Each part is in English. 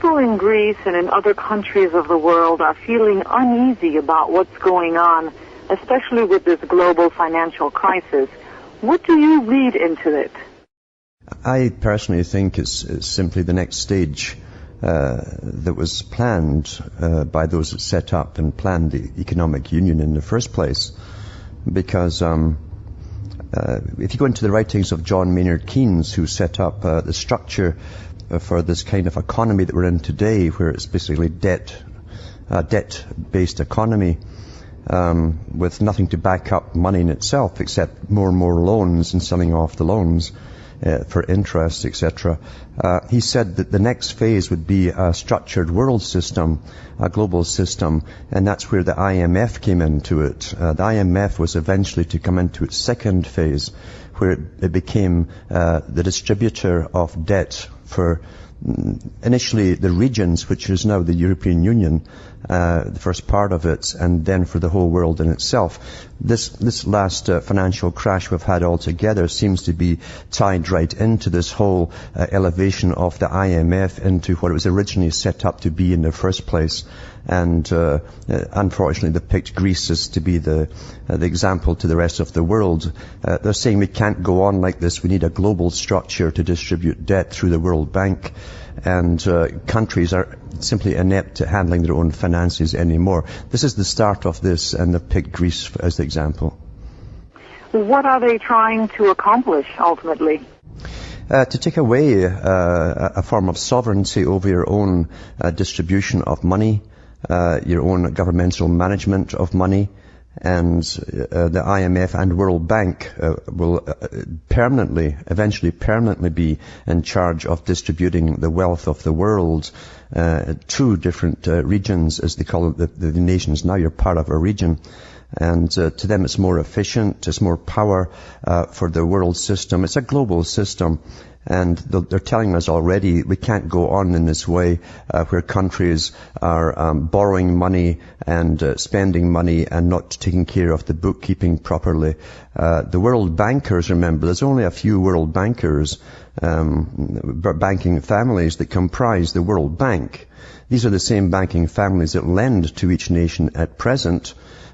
People in Greece and in other countries of the world are feeling uneasy about what's going on, especially with this global financial crisis. What do you read into it? I personally think it's simply the next stage that was planned by those that set up and planned the economic union in the first place. Because if you go into the writings of John Maynard Keynes, who set up the structure for this kind of economy that we're in today, where it's basically debt-based economy, with nothing to back up money in itself except more and more loans and selling off the loans for interest, etc. He said that the next phase would be a structured world system, a global system, and that's where the IMF came into it. The IMF was eventually to come into its second phase, where it became the distributor of debt for initially the regions, which is now the European Union, the first part of it, and then for the whole world in itself. This last financial crash we've had altogether seems to be tied right into this whole elevation of the IMF into what it was originally set up to be in the first place. And unfortunately, they picked Greece as to be the example to the rest of the world. They're saying we can't go on like this. We need a global structure to distribute debt through the World Bank. And countries are simply inept at handling their own finances anymore. This is the start of this, and they've picked Greece as the example. What are they trying to accomplish ultimately? To take away a form of sovereignty over your own distribution of money, your own governmental management of money, and the IMF and World Bank will eventually permanently be in charge of distributing the wealth of the world to different regions, as they call it, the nations. Now you're part of a region. And to them it's more efficient, it's more power for the world system. It's a global system. And they're telling us already we can't go on in this way where countries are borrowing money and spending money and not taking care of the bookkeeping properly. The world bankers, remember, there's only a few world bankers, banking families that comprise the World Bank. These are the same banking families that lend to each nation at present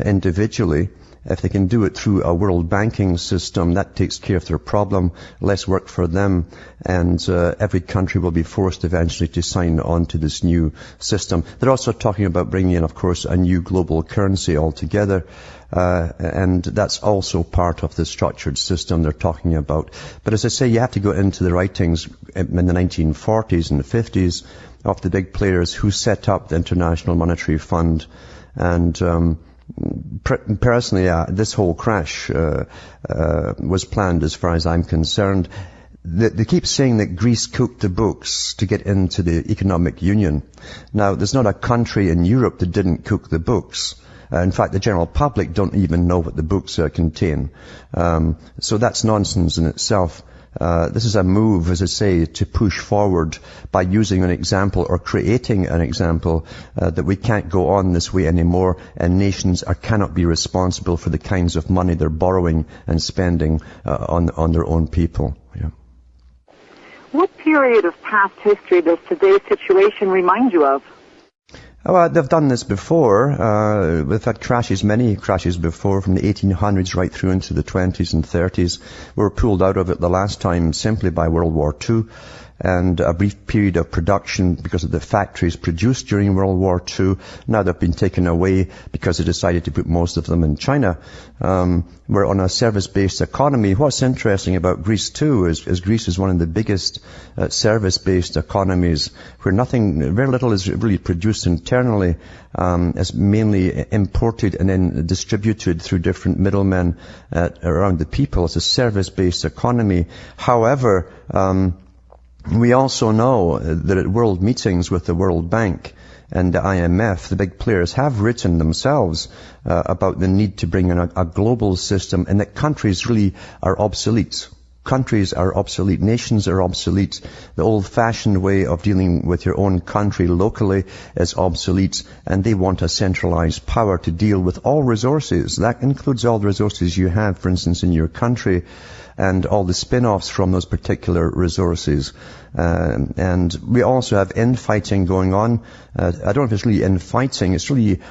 individually. If they can do it through a world banking system, that takes care of their problem, less work for them, and every country will be forced eventually to sign on to this new system. They're also talking about bringing in, of course, a new global currency altogether, and that's also part of the structured system they're talking about. But as I say, you have to go into the writings in the 1940s and 50s of the big players who set up the International Monetary Fund, and personally, this whole crash was planned as far as I'm concerned. They keep saying that Greece cooked the books to get into the economic union. Now, there's not a country in Europe that didn't cook the books. In fact, the general public don't even know what the books contain. So that's nonsense in itself. This is a move, as I say, to push forward by using an example or creating an example that we can't go on this way anymore, and nations cannot be responsible for the kinds of money they're borrowing and spending on their own people. Yeah. What period of past history does today's situation remind you of? Oh, they've done this before. We've had many crashes before, from the 1800s right through into the 20s and 30s. We were pulled out of it the last time simply by World War II, and a brief period of production because of the factories produced during World War II. Now they've been taken away because they decided to put most of them in China. We're on a service-based economy. What's interesting about Greece too is Greece is one of the biggest service-based economies, where very little is really produced internally. It's mainly imported and then distributed through different middlemen around the people. It's a service-based economy. However, we also know that at world meetings with the World Bank and the IMF, the big players have written themselves about the need to bring in a global system, and that countries really are obsolete. Countries are obsolete. Nations are obsolete. The old-fashioned way of dealing with your own country locally is obsolete, and they want a centralized power to deal with all resources. That includes all the resources you have, for instance, in your country. and all the spin-offs from those particular resources. And we also have infighting going on. I don't know if it's really infighting, it's really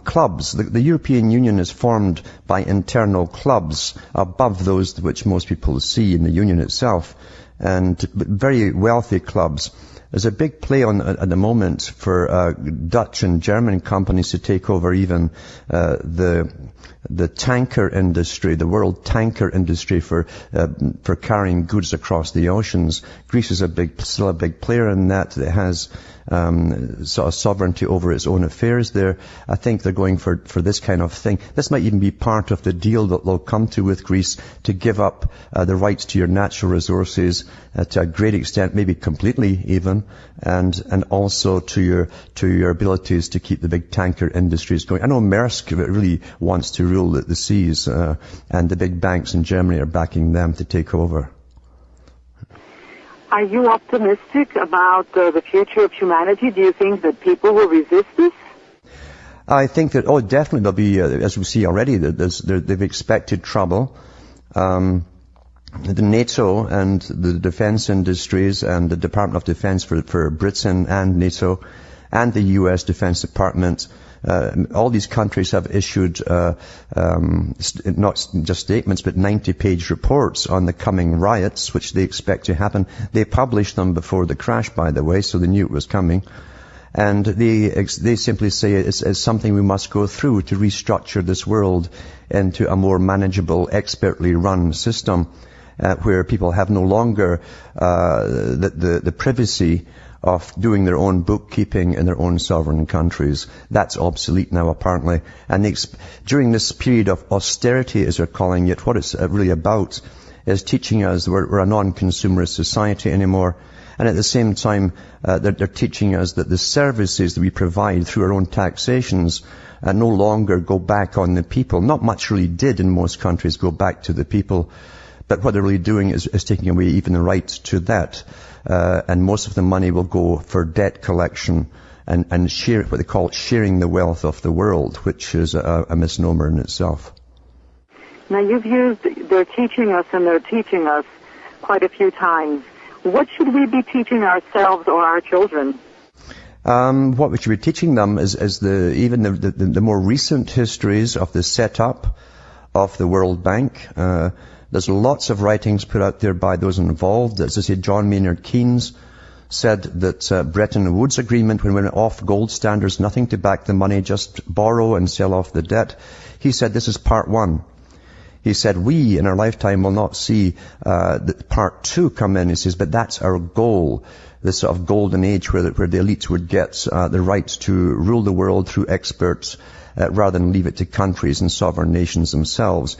clubs. The European Union is formed by internal clubs above those which most people see in the Union itself, and very wealthy clubs. There's a big play on at the moment for Dutch and German companies to take over even the tanker industry, the world tanker industry for carrying goods across the oceans. Greece is still a big player in that. It has sort of sovereignty over its own affairs there. I think they're going for this kind of thing. This might even be part of the deal that they'll come to with Greece, to give up the rights to your natural resources to a great extent, maybe completely even, and also to your abilities to keep the big tanker industries going. I know Maersk really wants to rule the seas, and the big banks in Germany are backing them to take over. Are you optimistic about the future of humanity? Do you think that people will resist this? I think that, definitely there'll be, as we see already, they've expected trouble. The NATO and the defense industries and the Department of Defense for Britain and NATO and the US Defense Department, all these countries have issued not just statements, but 90-page reports on the coming riots, which they expect to happen. They published them before the crash, by the way, so they knew it was coming. And they simply say it's something we must go through to restructure this world into a more manageable, expertly run system, where people have no longer the privacy of doing their own bookkeeping in their own sovereign countries. That's obsolete now, apparently. And during this period of austerity, as they're calling it, what it's really about is teaching us we're a non-consumerist society anymore. And at the same time, they're teaching us that the services that we provide through our own taxations no longer go back on the people. Not much really did in most countries go back to the people. But what they're really doing is taking away even the right to that. And most of the money will go for debt collection and share what they call sharing the wealth of the world, which is a misnomer in itself. Now you've used they're teaching us quite a few times. What should we be teaching ourselves or our children? What we should be teaching them is the more recent histories of the setup of the World Bank. There's lots of writings put out there by those involved. As I say, John Maynard Keynes said that Bretton Woods Agreement, when we went off gold standards, nothing to back the money, just borrow and sell off the debt. He said this is part one. He said we in our lifetime will not see part two come in. He says, but that's our goal, this sort of golden age where the elites would get the right to rule the world through experts rather than leave it to countries and sovereign nations themselves.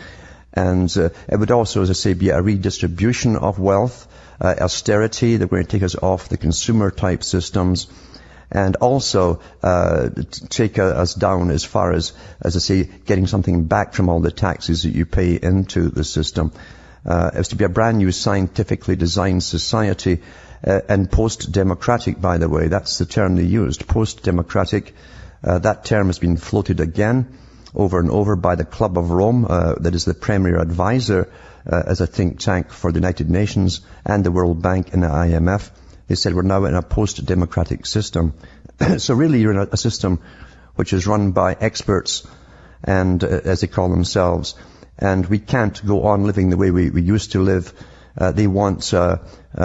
And it would also, as I say, be a redistribution of wealth, austerity. They're going to take us off the consumer-type systems, and also take us down as far as I say, getting something back from all the taxes that you pay into the system. It's to be a brand new scientifically designed society, and post-democratic, by the way. That's the term they used, post-democratic. That term has been floated again over and over by the Club of Rome, that is the premier advisor as a think tank for the United Nations and the World Bank and the IMF. They said we're now in a post-democratic system. So really you're in a system which is run by experts, and as they call themselves, and we can't go on living the way we used to live. They want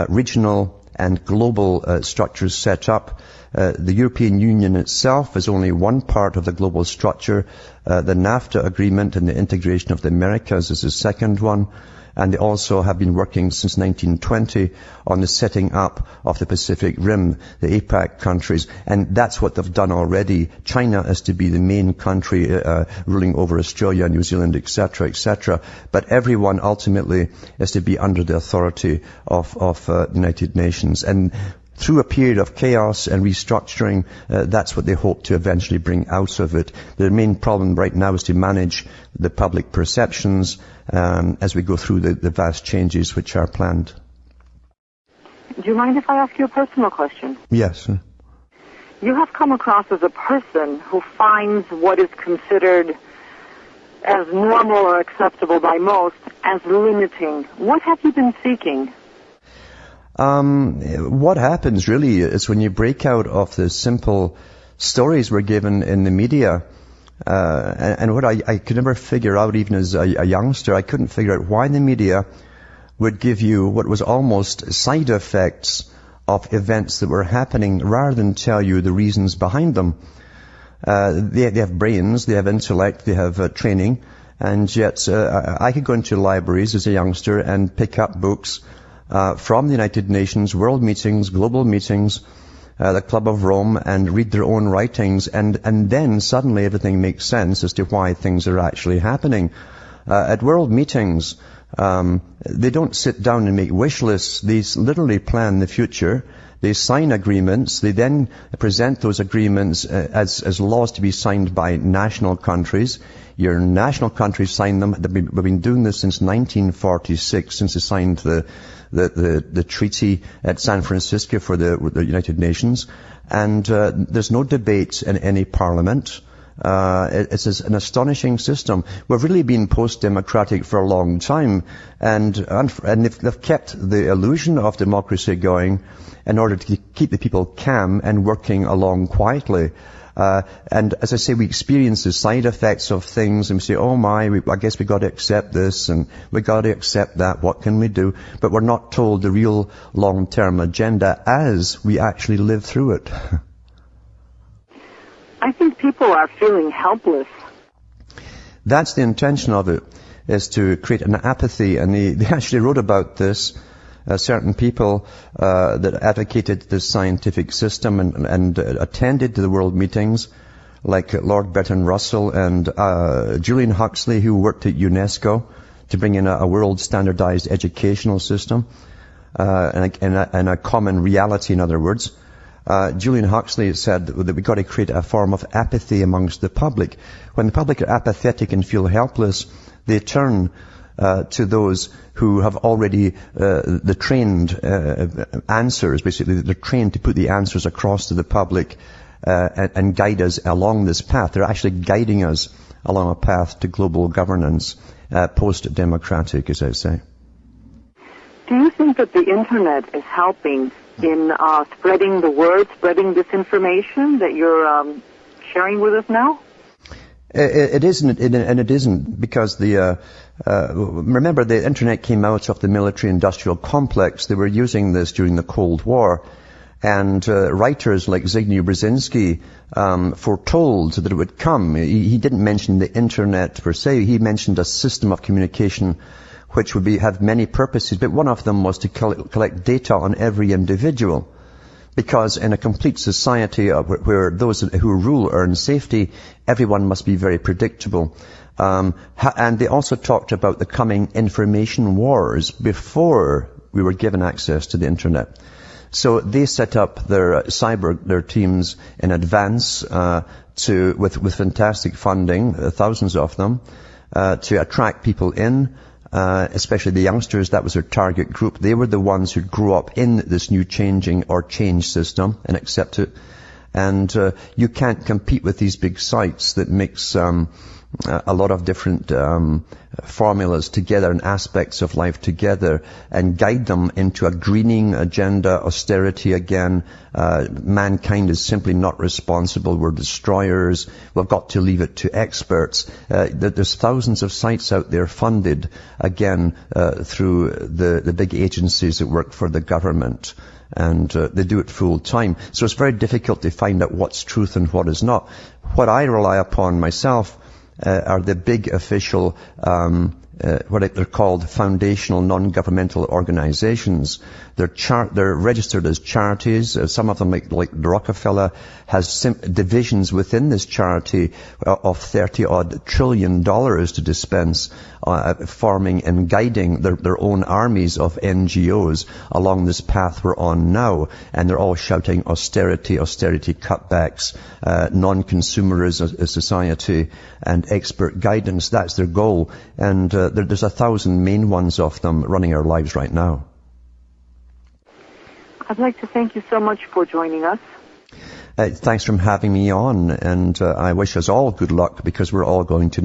regional and global structures set up. The European Union itself is only one part of the global structure. The NAFTA agreement and the integration of the Americas is the second one. And they also have been working since 1920 on the setting up of the Pacific Rim, the APAC countries. And that's what they've done already. China is to be the main country ruling over Australia, New Zealand, etc., etc. But everyone ultimately is to be under the authority of the United Nations. And through a period of chaos and restructuring, that's what they hope to eventually bring out of it. The main problem right now is to manage the public perceptions as we go through the vast changes which are planned. Do you mind if I ask you a personal question? Yes. You have come across as a person who finds what is considered as normal or acceptable by most as limiting. What have you been seeking? What happens really is when you break out of the simple stories we're given in the media, and what I could never figure out even as a youngster, I couldn't figure out why the media would give you what was almost side effects of events that were happening rather than tell you the reasons behind them. They have brains, they have intellect, they have training, and yet I could go into libraries as a youngster and pick up books from the United Nations, world meetings, global meetings, the Club of Rome, and read their own writings, and then suddenly everything makes sense as to why things are actually happening. At world meetings, they don't sit down and make wish lists. They literally plan the future. They sign agreements. They then present those agreements as laws to be signed by national countries. Your national countries sign them. We've been doing this since 1946, since they signed the treaty at San Francisco for the United Nations. And there's no debate in any parliament. It's an astonishing system. We've really been post-democratic for a long time, and they've kept the illusion of democracy going in order to keep the people calm and working along quietly. And as I say, we experience the side effects of things, and we say, oh my, I guess we got to accept this, and we got to accept that, what can we do? But we're not told the real long-term agenda as we actually live through it. I think people are feeling helpless. That's the intention of it, is to create an apathy, and they actually wrote about this. Certain people that advocated the scientific system and attended to the world meetings, like Lord Bertrand Russell and Julian Huxley, who worked at UNESCO to bring in a world standardized educational system and a common reality, in other words. Julian Huxley said that we've got to create a form of apathy amongst the public. When the public are apathetic and feel helpless, they turn to those who have already the trained answers. Basically, they're trained to put the answers across to the public and guide us along this path. They're actually guiding us along a path to global governance, post-democratic, as I say. Do you think that the Internet is helping in spreading the word, spreading this information that you're sharing with us now? It isn't, and it isn't, because remember, the Internet came out of the military-industrial complex. They were using this during the Cold War, and writers like Zbigniew Brzezinski foretold that it would come. He didn't mention the Internet per se. He mentioned a system of communication which would have many purposes, but one of them was to collect data on every individual. Because in a complete society where those who rule earn safety, everyone must be very predictable. And they also talked about the coming information wars before we were given access to the Internet. So they set up their teams in advance with fantastic funding, thousands of them, to attract people in. Especially the youngsters, that was their target group. They were the ones who grew up in this new change system and accept it. And you can't compete with these big sites that mix a lot of different formulas together and aspects of life together and guide them into a greening agenda, austerity again. Mankind is simply not responsible. We're destroyers. We've got to leave it to experts. There's thousands of sites out there funded, again, through the big agencies that work for the government. And they do it full time. So it's very difficult to find out what's truth and what is not. What I rely upon myself are the big official, what they're called foundational non-governmental organizations. They're registered as charities. Some of them, like the Rockefeller, has divisions within this charity of $30-odd trillion to dispense, forming and guiding their own armies of NGOs along this path we're on now. And they're all shouting austerity cutbacks, non-consumerism society, and expert guidance. That's their goal. And there's 1,000 main ones of them running our lives right now. I'd like to thank you so much for joining us. Thanks for having me on, and I wish us all good luck, because we're all going to